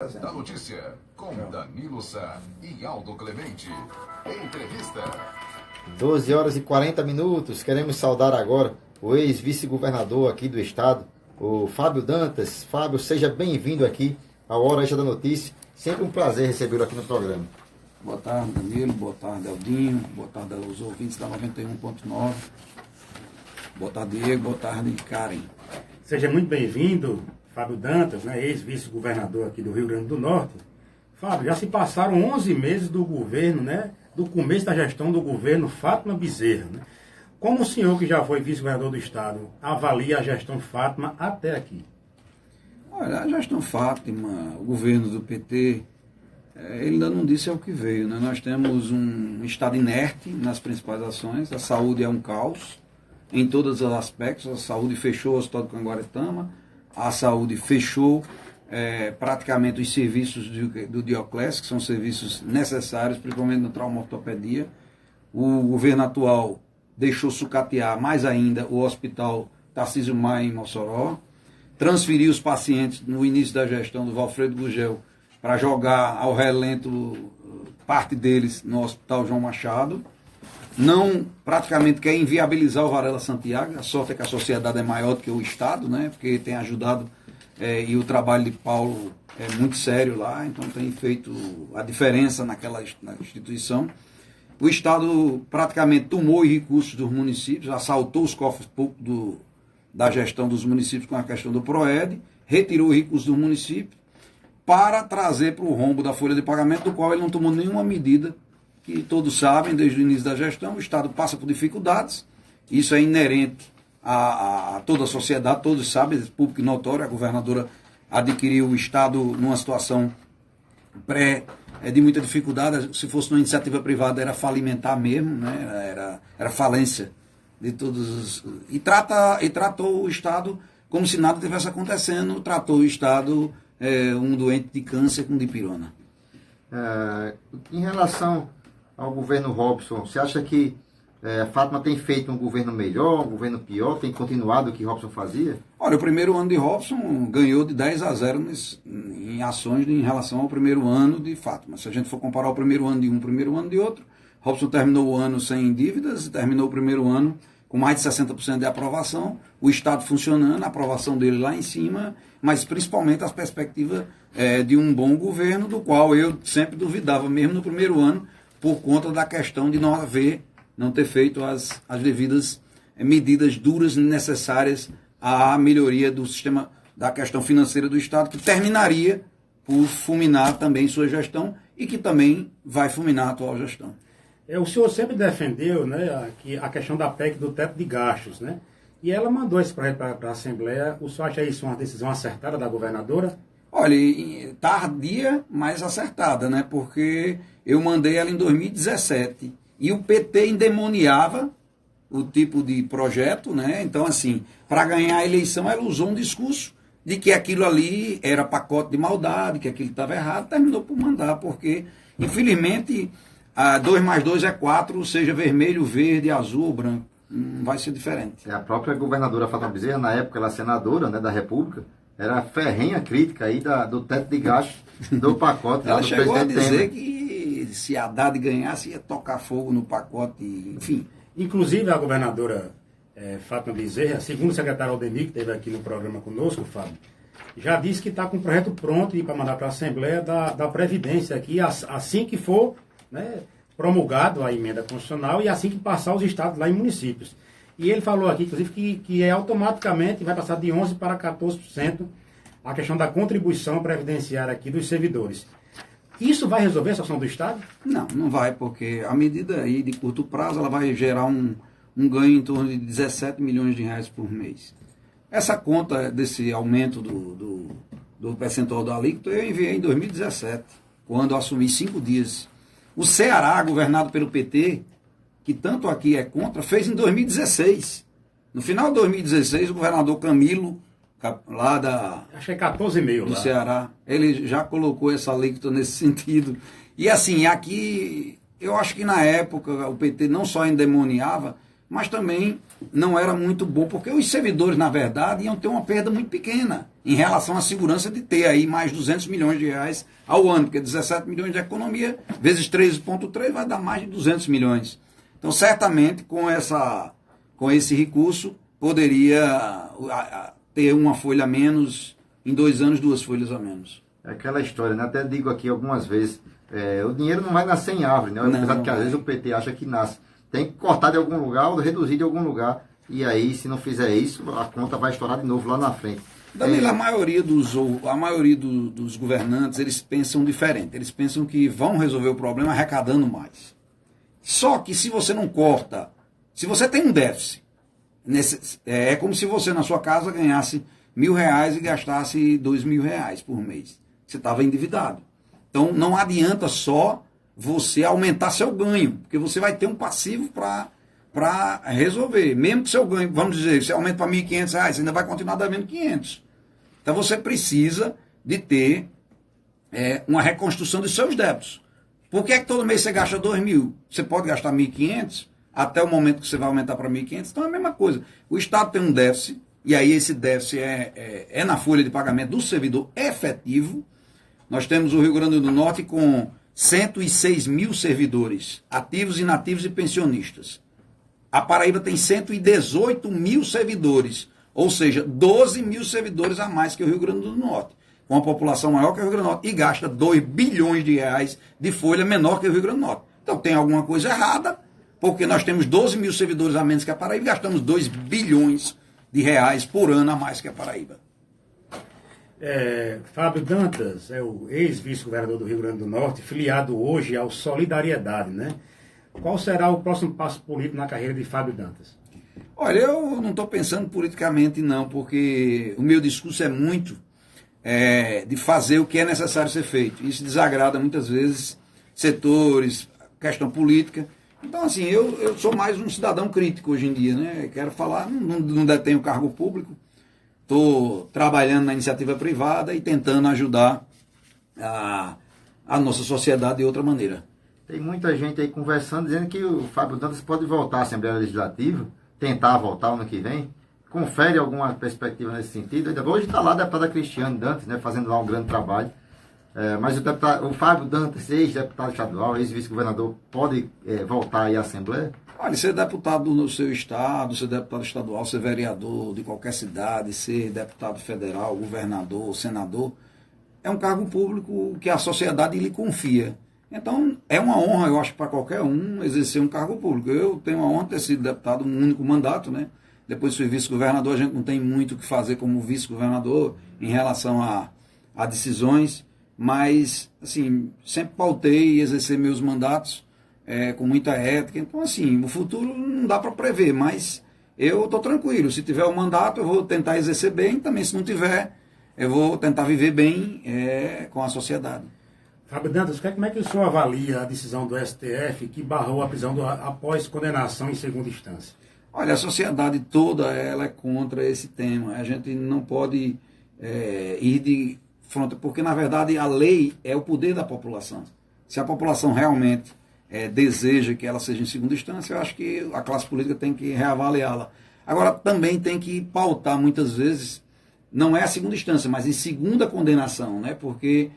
Da notícia, com Danilo Sá e Aldo Clemente. Entrevista. 12 horas e 40 minutos. Queremos saudar agora o ex-vice-governador aqui do estado, o Fábio Dantas. Fábio, seja bem-vindo aqui ao Hora Extra da Notícia. Sempre um prazer recebê-lo aqui no programa. Boa tarde, Danilo. Boa tarde, Aldinho. Boa tarde aos ouvintes da 91.9. Boa tarde, Diego. Boa tarde, Karen. Seja muito bem-vindo, Fábio Dantas, né, ex-vice-governador aqui do Rio Grande do Norte. Fábio, já se passaram 11 meses do governo, né, do começo da gestão do governo Fátima Bezerra. Né? Como o senhor, que já foi vice-governador do estado, avalia a gestão Fátima até aqui? Olha, a gestão Fátima, o governo do PT, ele ainda não disse ao que veio. Né? Nós temos um estado inerte nas principais ações. A saúde é um caos em todos os aspectos. A saúde fechou o Hospital do Canguaretama, a saúde fechou praticamente os serviços do Dioclés, que são serviços necessários, principalmente na traumaortopedia. O governo atual deixou sucatear mais ainda o Hospital Tarcísio Maia em Mossoró, transferiu os pacientes no início da gestão do Valfredo Gugel para jogar ao relento parte deles no Hospital João Machado. Não, praticamente quer inviabilizar o Varela Santiago. A sorte é que a sociedade é maior do que o Estado, né? Porque tem ajudado e o trabalho de Paulo é muito sério lá, então tem feito a diferença na instituição. O Estado praticamente tomou os recursos dos municípios, assaltou os cofres públicos da gestão dos municípios com a questão do PROED, retirou os recursos dos municípios para trazer para o rombo da folha de pagamento, do qual ele não tomou nenhuma medida. Que todos sabem, desde o início da gestão, o Estado passa por dificuldades, isso é inerente a toda a sociedade, todos sabem, público e notório. A governadora adquiriu o Estado numa situação de muita dificuldade. Se fosse uma iniciativa privada, era falimentar mesmo, né? Era falência de todos. E tratou o Estado como se nada tivesse acontecendo, tratou o Estado um doente de câncer com dipirona. Em relação ao governo Robson, você acha que a Fátima tem feito um governo melhor, um governo pior, tem continuado o que Robson fazia? Olha, o primeiro ano de Robson ganhou de 10-0 em ações em relação ao primeiro ano de Fátima. Se a gente for comparar o primeiro ano de um, primeiro ano de outro, Robson terminou o ano sem dívidas e terminou o primeiro ano com mais de 60% de aprovação, o Estado funcionando, a aprovação dele lá em cima, mas principalmente as perspectivas de um bom governo, do qual eu sempre duvidava, mesmo no primeiro ano, por conta da questão de não ter feito as devidas medidas duras necessárias à melhoria do sistema, da questão financeira do Estado, que terminaria por fulminar também sua gestão e que também vai fulminar a atual gestão. O senhor sempre defendeu, né, a questão da PEC do teto de gastos, né? E ela mandou esse projeto para a Assembleia. O senhor acha isso uma decisão acertada da governadora? Olha, tardia, mas acertada, né? Porque eu mandei ela em 2017 e o PT endemoniava o tipo de projeto, né? Então, assim, para ganhar a eleição, ela usou um discurso de que aquilo ali era pacote de maldade, que aquilo estava errado, terminou por mandar, porque, infelizmente, 2 mais 2 é 4, seja vermelho, verde, azul ou branco. Não vai ser diferente. A própria governadora Fátima Bezerra, na época, ela é senadora, né, da República, era ferrenha crítica aí do teto de gastos do pacote. Ela chegou a dizer que se a Haddad ganhasse, ia tocar fogo no pacote, enfim. Inclusive, a governadora Fátima Bezerra, segundo o secretário Aldemir, que esteve aqui no programa conosco, Fábio, já disse que está com o projeto pronto para mandar para a Assembleia da Previdência aqui, assim que for, né, promulgado a emenda constitucional e assim que passar os estados lá em municípios. E ele falou aqui, inclusive, que automaticamente vai passar de 11% para 14% a questão da contribuição previdenciária aqui dos servidores. Isso vai resolver a situação do Estado? Não, não vai, porque a medida aí de curto prazo ela vai gerar um ganho em torno de 17 milhões de reais por mês. Essa conta desse aumento do percentual do alíquota eu enviei em 2017, quando eu assumi 5 dias. O Ceará, governado pelo PT, que tanto aqui é contra, fez em 2016. No final de 2016, o governador Camilo, lá achei 14,5 do lá. Ceará, ele já colocou essa alíquota nesse sentido. E assim, aqui, eu acho que na época o PT não só endemoniava, mas também não era muito bom, porque os servidores, na verdade, iam ter uma perda muito pequena em relação à segurança de ter aí mais 200 milhões de reais ao ano, porque 17 milhões de economia, vezes 13,3 vai dar mais de 200 milhões. Então, certamente, com esse recurso, poderia ter uma folha a menos, em 2 anos, 2 folhas a menos. É aquela história, né? Até digo aqui algumas vezes, o dinheiro não vai nascer em árvore, né? Apesar de que às vezes o PT acha que nasce. Tem que cortar de algum lugar ou reduzir de algum lugar. E aí, se não fizer isso, a conta vai estourar de novo lá na frente. Danilo, a maioria dos governantes, eles pensam diferente. Eles pensam que vão resolver o problema arrecadando mais. Só que se você não corta, se você tem um déficit, é como se você na sua casa ganhasse R$1.000 e gastasse R$2.000 por mês. Você estava endividado. Então não adianta só você aumentar seu ganho, porque você vai ter um passivo para resolver. Mesmo que seu ganho, vamos dizer, você aumenta para R$1.500, você ainda vai continuar devendo 500. Então você precisa de ter uma reconstrução dos seus débitos. Por que é que todo mês você gasta 2.000? Você pode gastar 1.500 até o momento que você vai aumentar para 1.500. Então é a mesma coisa. O Estado tem um déficit, e aí esse déficit é na folha de pagamento do servidor efetivo. Nós temos o Rio Grande do Norte com 106 mil servidores, ativos, inativos e pensionistas. A Paraíba tem 118 mil servidores, ou seja, 12 mil servidores a mais que o Rio Grande do Norte, com uma população maior que o Rio Grande do Norte, e gasta 2 bilhões de reais de folha menor que o Rio Grande do Norte. Então tem alguma coisa errada, porque nós temos 12 mil servidores a menos que a Paraíba e gastamos 2 bilhões de reais por ano a mais que a Paraíba. Fábio Dantas é o ex-vice-governador do Rio Grande do Norte, filiado hoje ao Solidariedade, né? Qual será o próximo passo político na carreira de Fábio Dantas? Olha, eu não estou pensando politicamente não, porque o meu discurso é muito de fazer o que é necessário ser feito. Isso desagrada muitas vezes setores, questão política. Então, assim, eu sou mais um cidadão crítico hoje em dia, né? Quero falar, não detenho cargo público, estou trabalhando na iniciativa privada e tentando ajudar a nossa sociedade de outra maneira. Tem muita gente aí conversando, dizendo que o Fábio Dantas pode voltar à Assembleia Legislativa, tentar voltar ano que vem. Confere alguma perspectiva nesse sentido? Ainda hoje está lá a deputada Cristiane Dantas, né, fazendo lá um grande trabalho. Mas o Fábio Dantas, ex-deputado estadual, ex-vice-governador, pode voltar aí à Assembleia? Olha, ser deputado no seu estado, ser deputado estadual, ser vereador de qualquer cidade, ser deputado federal, governador, senador, é um cargo público que a sociedade lhe confia. Então, é uma honra, eu acho, para qualquer um exercer um cargo público. Eu tenho a honra de ter sido deputado um único mandato, né? Depois fui vice-governador, a gente não tem muito o que fazer como vice-governador em relação a decisões, mas, assim, sempre pautei exercer meus mandatos com muita ética. Então, assim, o futuro não dá para prever, mas eu estou tranquilo. Se tiver um mandato, eu vou tentar exercer bem, também se não tiver, eu vou tentar viver bem com a sociedade. Fábio Dantas, como é que o senhor avalia a decisão do STF que barrou a prisão após condenação em segunda instância? Olha, a sociedade toda ela é contra esse tema. A gente não pode ir de frente, porque na verdade a lei é o poder da população. Se a população realmente deseja que ela seja em segunda instância, eu acho que a classe política tem que reavaliá-la. Agora, também tem que pautar muitas vezes, não é a segunda instância, mas em segunda condenação, né? Porque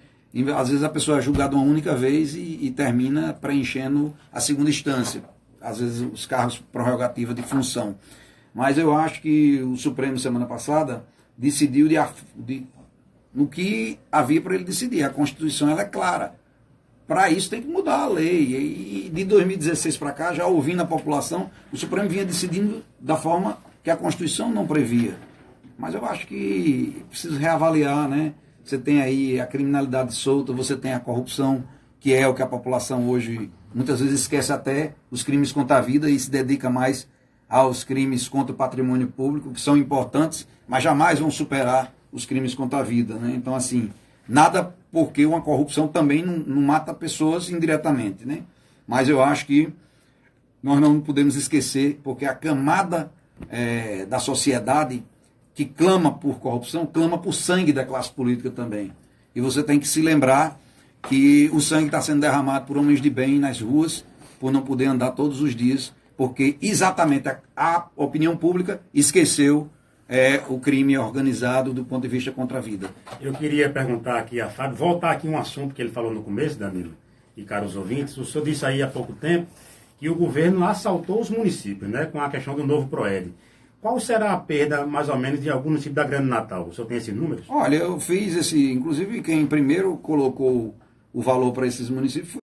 às vezes a pessoa é julgada uma única vez e termina preenchendo a segunda instância. Às vezes os cargos prerrogativa de função. Mas eu acho que o Supremo, semana passada, decidiu no que havia para ele decidir. A Constituição ela é clara. Para isso tem que mudar a lei. E de 2016 para cá, já ouvindo a população, o Supremo vinha decidindo da forma que a Constituição não previa. Mas eu acho que precisa reavaliar, né? Você tem aí a criminalidade solta, você tem a corrupção, que é o que a população hoje muitas vezes esquece até os crimes contra a vida e se dedica mais aos crimes contra o patrimônio público, que são importantes, mas jamais vão superar os crimes contra a vida, né? Então, assim, nada porque uma corrupção também não mata pessoas indiretamente, né? Mas eu acho que nós não podemos esquecer, porque a camada da sociedade que clama por corrupção, clama por sangue da classe política também. E você tem que se lembrar que o sangue está sendo derramado por homens de bem nas ruas, por não poder andar todos os dias, porque exatamente a opinião pública esqueceu o crime organizado do ponto de vista contra a vida. Eu queria perguntar aqui a Fábio, voltar aqui um assunto que ele falou no começo, Danilo, e caros ouvintes. O senhor disse aí há pouco tempo que o governo assaltou os municípios, né, com a questão do novo PROED. Qual será a perda, mais ou menos, de algum município da Grande Natal? O senhor tem esses números? Olha, eu fiz inclusive quem primeiro colocou o valor para esses municípios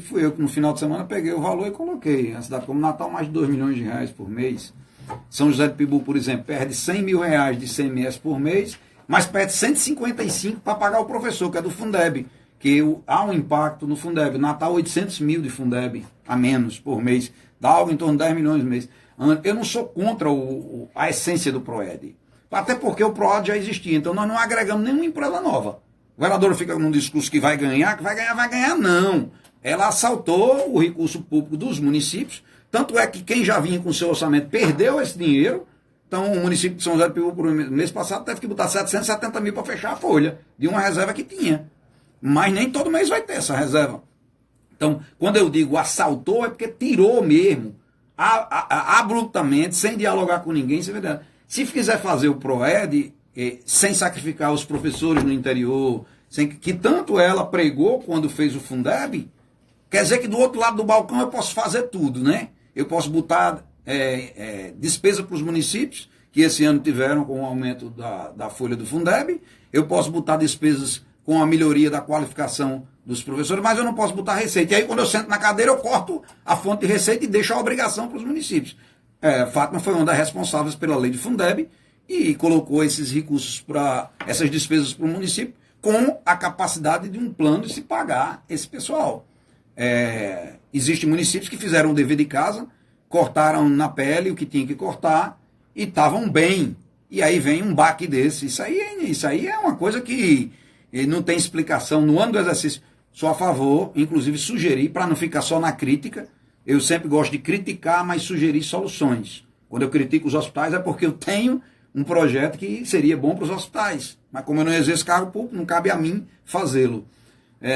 fui eu, que no final de semana peguei o valor e coloquei. A cidade como Natal, mais de 2 milhões de reais por mês. São José do Pibu, por exemplo, perde 100 mil reais de ICMS por mês, mas perde 155 para pagar o professor, que é do Fundeb, que há um impacto no Fundeb. Natal, 800 mil de Fundeb a menos por mês, dá algo em torno de 10 milhões por mês. Eu não sou contra a essência do PROED, até porque o PROED já existia, então nós não agregamos nenhuma empresa nova. O vereador fica num discurso que vai ganhar, não. Ela assaltou o recurso público dos municípios, tanto é que quem já vinha com seu orçamento perdeu esse dinheiro. Então o município de São José do Piú, por mês passado, teve que botar 770 mil para fechar a folha de uma reserva que tinha. Mas nem todo mês vai ter essa reserva. Então, quando eu digo assaltou, é porque tirou mesmo, abruptamente, sem dialogar com ninguém. Se quiser fazer o PROED, sem sacrificar os professores no interior, que tanto ela pregou quando fez o Fundeb, quer dizer que do outro lado do balcão eu posso fazer tudo, né? Eu posso botar despesa para os municípios, que esse ano tiveram com o aumento da folha do Fundeb, eu posso botar despesas com a melhoria da qualificação dos professores, mas eu não posso botar receita. E aí, quando eu sento na cadeira, eu corto a fonte de receita e deixo a obrigação para os municípios. Fátima foi uma das responsáveis pela lei de Fundeb e colocou esses recursos, essas despesas para o município, com a capacidade de um plano de se pagar esse pessoal. Existem municípios que fizeram o dever de casa, cortaram na pele o que tinha que cortar e estavam bem. E aí vem um baque desse. Isso aí é uma coisa que não tem explicação. No ano do exercício, sou a favor, inclusive sugerir, para não ficar só na crítica. Eu sempre gosto de criticar, mas sugerir soluções. Quando eu critico os hospitais é porque eu tenho um projeto que seria bom para os hospitais. Mas como eu não exerço cargo público, não cabe a mim fazê-lo.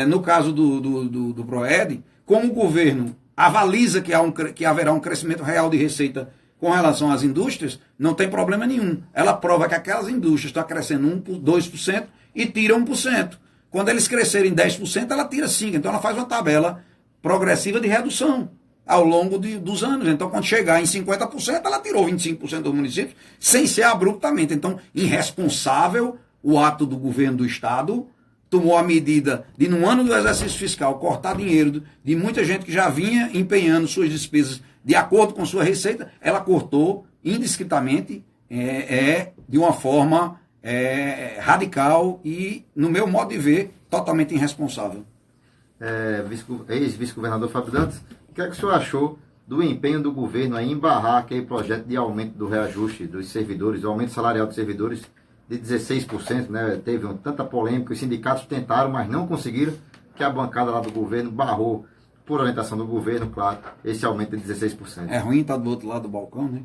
No caso do PROED, como o governo avaliza que haverá um crescimento real de receita com relação às indústrias, não tem problema nenhum. Ela prova que aquelas indústrias estão crescendo 2% e tira 1%. Quando eles crescerem 10%, ela tira 5%. Então ela faz uma tabela progressiva de redução ao longo dos anos. Então, quando chegar em 50%, ela tirou 25% dos municípios, sem ser abruptamente. Então, irresponsável o ato do governo do Estado, tomou a medida de, no ano do exercício fiscal, cortar dinheiro de muita gente que já vinha empenhando suas despesas de acordo com sua receita. Ela cortou indiscritamente, de uma forma radical e, no meu modo de ver, totalmente irresponsável. Ex-vice-governador Fábio Dantas, o que é que o senhor achou do empenho do governo em barrar aquele projeto de aumento do reajuste dos servidores, o aumento salarial dos servidores de 16%, né? Teve tanta polêmica, os sindicatos tentaram, mas não conseguiram, que a bancada lá do governo barrou, por orientação do governo, claro, esse aumento de 16%. É ruim estar do outro lado do balcão, né?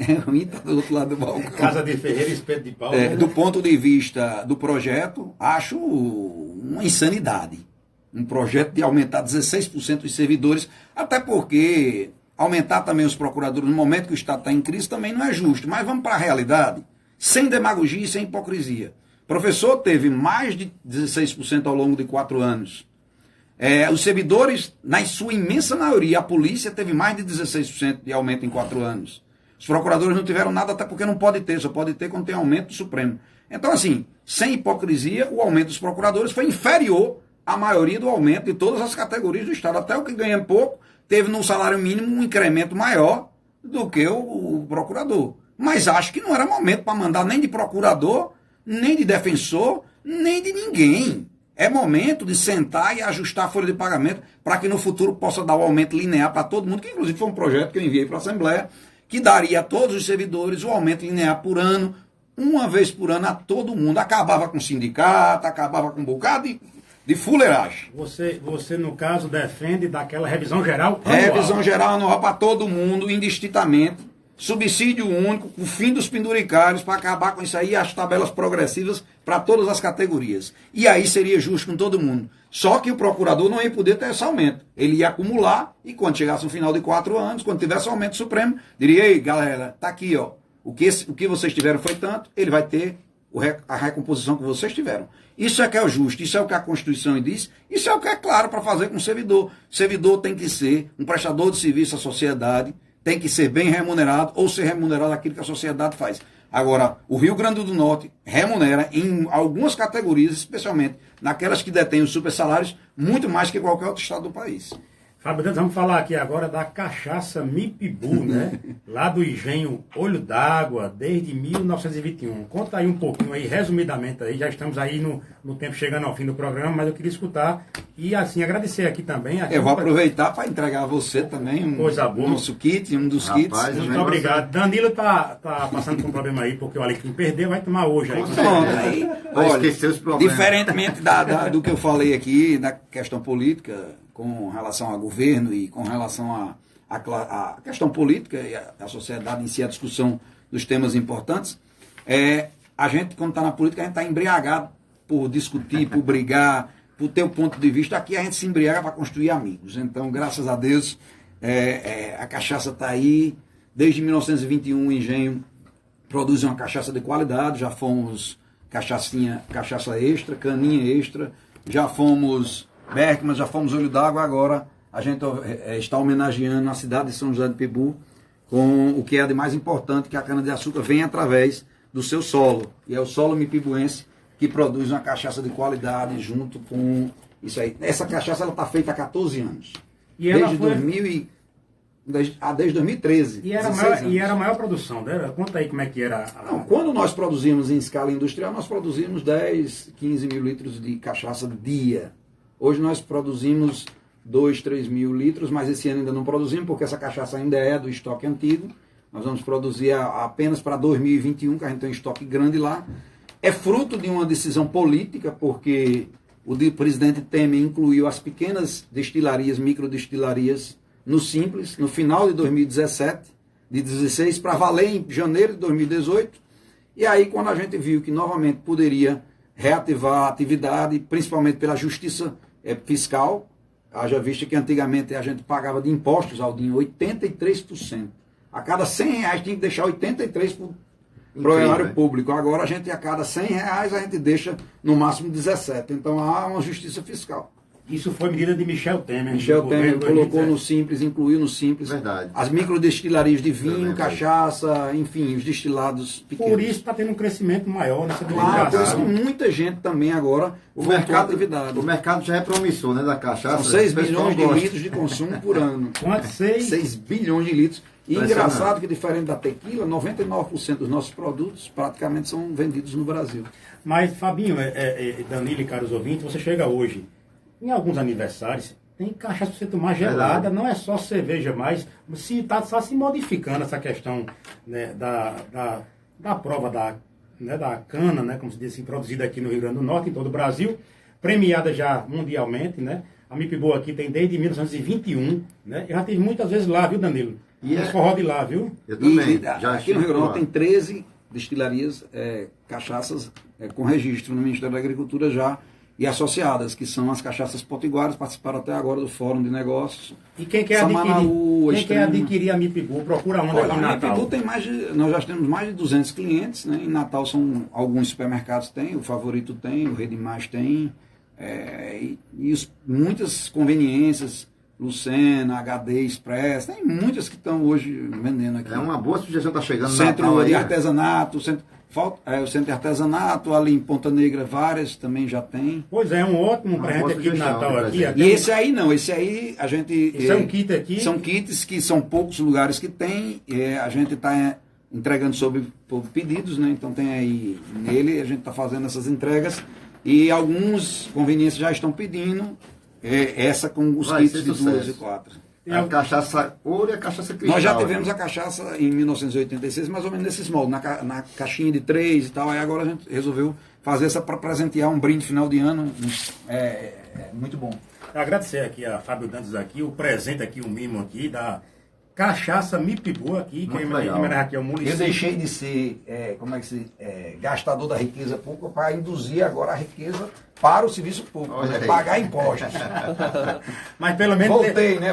É ruim estar do outro lado do balcão. Casa de Ferreira, espeto de pau. Do ponto de vista do projeto, acho uma insanidade. Um projeto de aumentar 16% os servidores, até porque aumentar também os procuradores no momento que o Estado está em crise também não é justo. Mas vamos para a realidade, sem demagogia e sem hipocrisia. O professor teve mais de 16% ao longo de 4 anos. Os servidores, na sua imensa maioria, a polícia teve mais de 16% de aumento em 4 anos. Os procuradores não tiveram nada, até porque não pode ter, só pode ter quando tem aumento do Supremo. Então, assim, sem hipocrisia, o aumento dos procuradores foi inferior à maioria do aumento de todas as categorias do Estado. Até o que ganha pouco teve no salário mínimo um incremento maior do que o procurador. Mas acho que não era momento para mandar nem de procurador, nem de defensor, nem de ninguém. É momento de sentar e ajustar a folha de pagamento para que no futuro possa dar o aumento linear para todo mundo, que inclusive foi um projeto que eu enviei para a Assembleia, que daria a todos os servidores o aumento linear por ano, uma vez por ano a todo mundo. Acabava com o sindicato, acabava com um bocado de fuleiragem. Você, no caso, defende daquela revisão geral anual. Revisão geral anual para todo mundo, indistintamente. subsídio único, o fim dos penduricários, para acabar com isso aí, as tabelas progressivas para todas as categorias. E aí seria justo com todo mundo. Só que o procurador não ia poder ter esse aumento. Ele ia acumular e quando chegasse no final de 4 anos, quando tivesse o aumento supremo, diria, ei, galera, tá aqui, ó. O que vocês tiveram foi tanto, ele vai ter a recomposição que vocês tiveram. Isso é que é o justo, isso é o que a Constituição diz, isso é o que é claro para fazer com o servidor. O servidor tem que ser um prestador de serviço à sociedade, tem que ser bem remunerado ou ser remunerado aquilo que a sociedade faz. Agora, o Rio Grande do Norte remunera em algumas categorias, especialmente naquelas que detêm os super salários, muito mais que qualquer outro estado do país. Fábio Dantas, vamos falar aqui agora da cachaça Mipibu, né? Lá do engenho Olho d'Água, desde 1921. Conta aí um pouquinho aí, resumidamente aí, já estamos aí no tempo chegando ao fim do programa, mas eu queria escutar e assim agradecer aqui também. Eu vou aproveitar para entregar a você também coisa boa. Nosso kit, um dos kits. Muito obrigado. Danilo tá passando por um problema aí, porque o Alecrim perdeu, vai tomar hoje aí. Aí, olha, diferentemente do que eu falei aqui, da questão política, com relação ao governo e com relação à questão política e a sociedade em si, a discussão dos temas importantes, a gente, quando está na política, a gente está embriagado por discutir, por brigar, por ter o ponto de vista. Aqui a gente se embriaga para construir amigos. Então, graças a Deus, a cachaça está aí. Desde 1921, o engenho produz uma cachaça de qualidade. Já fomos cachaça extra, caninha extra, já fomos Berkman, já fomos Olho d'Água. Agora a gente está homenageando a cidade de São José do Pibu com o que é de mais importante, que a cana-de-açúcar vem através do seu solo. E é o solo mipibuense que produz uma cachaça de qualidade junto com isso aí. Essa cachaça está feita há 14 anos. E desde 2013. E era a maior produção, né? Conta aí como é que era. Não, quando nós produzimos em escala industrial, nós produzimos 10, 15 mil litros de cachaça dia. Hoje nós produzimos 2, 3 mil litros, mas esse ano ainda não produzimos, porque essa cachaça ainda é do estoque antigo. Nós vamos produzir apenas para 2021, que a gente tem um estoque grande lá. É fruto de uma decisão política, porque o presidente Temer incluiu as pequenas destilarias, microdestilarias, no Simples, no final de 2017, de 16 para valer em janeiro de 2018. E aí, quando a gente viu que novamente poderia reativar a atividade, principalmente pela justiça fiscal, haja vista que antigamente a gente pagava de impostos, Aldinho, 83%. A cada 100 reais tinha que deixar 83 para o erário público. Agora a gente, a cada 100 reais, a gente deixa no máximo 17. Então há uma justiça fiscal. Isso foi medida de Michel Temer. Michel Temer colocou no Simples, incluiu no Simples. Verdade. As microdestilarias de vinho, cachaça, enfim, os destilados pequenos. Por isso está tendo um crescimento maior nessa Claro, por isso que muita gente também agora o mercado já é promissor, né, da cachaça. São 6 bilhões de litros de consumo por ano. Quanto? 6 bilhões de litros. E engraçado que, diferente da tequila, 99% dos nossos produtos praticamente são vendidos no Brasil. Mas, Fabinho, Danilo e caros ouvintes, você chega hoje em alguns aniversários, tem cachaça para você tomar gelada, não é só cerveja mais, se está só se modificando essa questão, né, da prova da cana, né, como se diz assim, produzida aqui no Rio Grande do Norte, em todo o Brasil, premiada já mundialmente, né? A Mipibu aqui tem desde 1921, né? Eu já tive muitas vezes lá, viu, Danilo? E forró de lá, viu? Eu também. Já aqui no Rio Grande do Norte tem 13 destilarias, cachaças com registro no Ministério da Agricultura já, e associadas, que são as cachaças potiguaras, participaram até agora do Fórum de Negócios. E quem quer adquirir a Mipibu, procura onde aqui em Natal? A Mipibu nós já temos mais de 200 clientes, né? Em Natal são alguns supermercados tem, o Favorito tem, o Rede Mais tem, muitas conveniências, Lucena, HD Express, tem muitas que estão hoje vendendo aqui. É uma boa sugestão, está chegando no Centro de Artesanato, o Centro de Artesanato, ali em Ponta Negra, várias também já tem. Pois é, um ótimo para a gente aqui de Natal. Aqui, e esse aí não, esse aí a gente... Isso é um kit aqui? São kits que são poucos lugares que tem, a gente está entregando por pedidos, né? Então tem aí nele, a gente está fazendo essas entregas e alguns conveniências já estão pedindo essa com os kits de 2 e 4. A cachaça ouro e a cachaça cristal. Nós já tivemos a cachaça em 1986, mais ou menos nesses moldes, na caixinha de 3 e tal. Aí agora a gente resolveu fazer essa para presentear um brinde final de ano. Muito bom. Agradecer aqui a Fábio Dantas aqui, o presente aqui, o mimo aqui da Cachaça Mipibu aqui, que Muito legal. aqui é o município. Eu deixei de ser, gastador da riqueza pública para induzir agora a riqueza para o serviço público, Olha aí. pagar impostos. Mas pelo menos...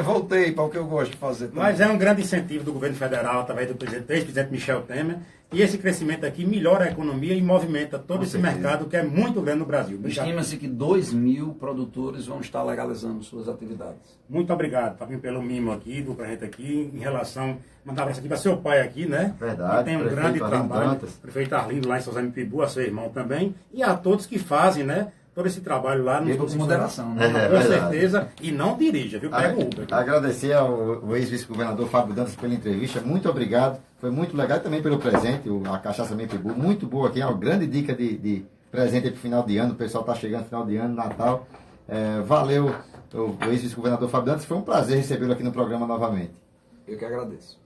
Voltei para o que eu gosto de fazer. Também. Mas é um grande incentivo do governo federal, através do ex-presidente Michel Temer, e esse crescimento aqui melhora a economia e movimenta todo esse mercado que é muito grande no Brasil. Estima-se que 2.000 produtores vão estar legalizando suas atividades. Muito obrigado, Fabinho, pelo mimo aqui, do presente aqui, em relação... Mandar um abraço aqui para seu pai aqui, né? Verdade, que tem um prefeito grande Arlindo trabalho. Dantas. Prefeito Arlindo, lá em São José Mipibu, a seu irmão também, e a todos que fazem, né? Todo esse trabalho lá no... Com moderação, né? Com certeza, e não dirija, viu? Pega o Uber. Agradecer ao ex-vice-governador Fábio Dantas pela entrevista, muito obrigado, foi muito legal, e também pelo presente, a Cachaça Mipibu, muito boa aqui, é uma grande dica de presente para o final de ano, o pessoal está chegando no final de ano, Natal. Valeu, o ex-vice-governador Fábio Dantas, foi um prazer recebê-lo aqui no programa novamente. Eu que agradeço.